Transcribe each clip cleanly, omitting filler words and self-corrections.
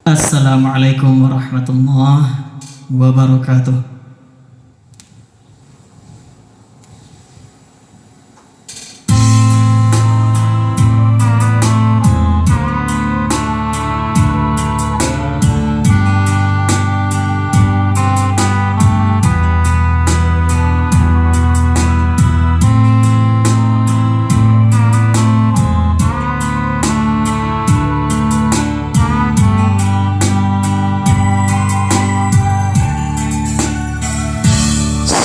Assalamualaikum warahmatullahi wabarakatuh.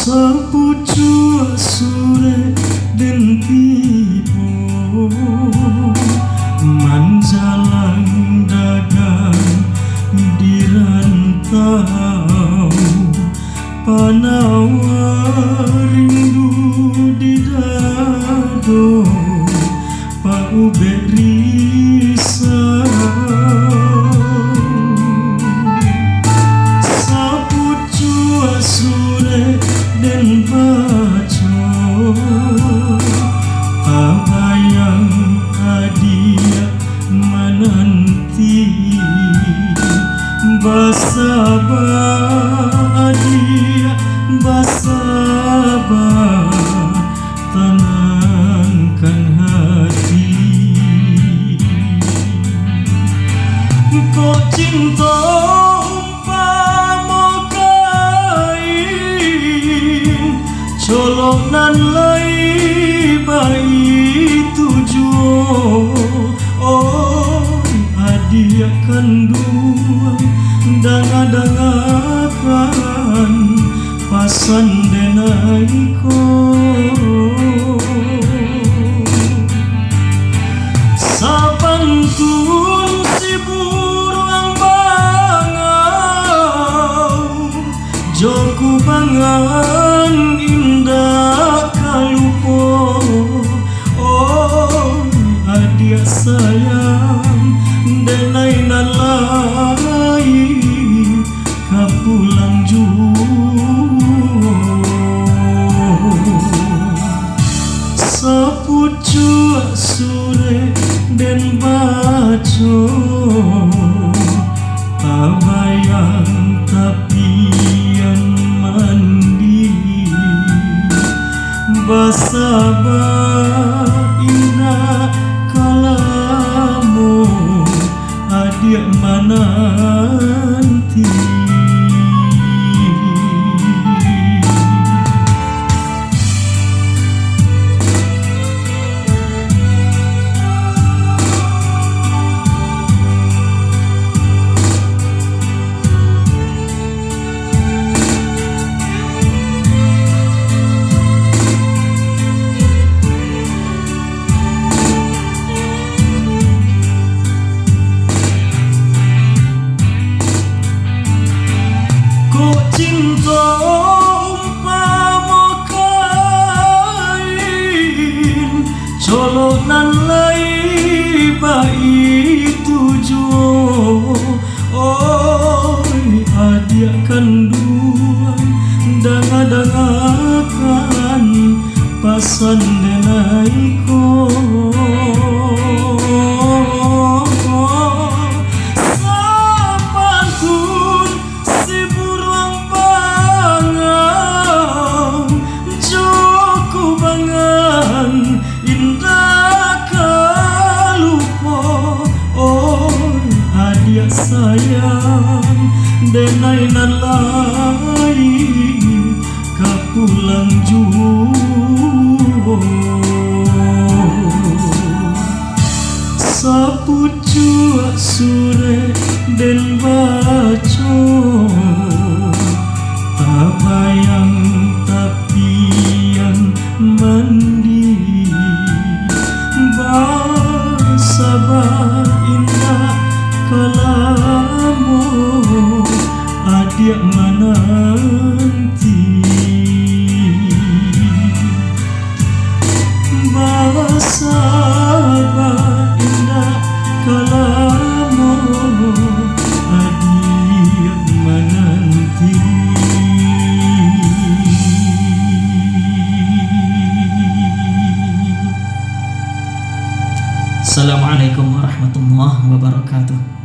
Sepucuk sore den tibo manjalang dagang di rantau panawar rindu di dado paube risau sepucuk sore dan baca abayang hadiah menanti basabah hadiah basabah tenangkan hati kok cinta colonan lai bayi tujuh hadiah kanduan danga-dangakan pasan denaiko sapantun si burung bangau joku bangan indah kalupo hadiah sayang denai nalai kapulang sepucuk sore den baco abayang tapian mandi basabah indah kalamu hadiah menanti cinta umpama kain colonan lai bayi tujuh hadiah kanduan danga-dangakan pasan denaiko sayang denai nalai kapulang juo sepucuk sore den baco abayang tapian mandi basabah indah kalamu hadiah menanti basabah indah kalamu hadiah menanti Assalamualaikum warahmatullahi wabarakatuh.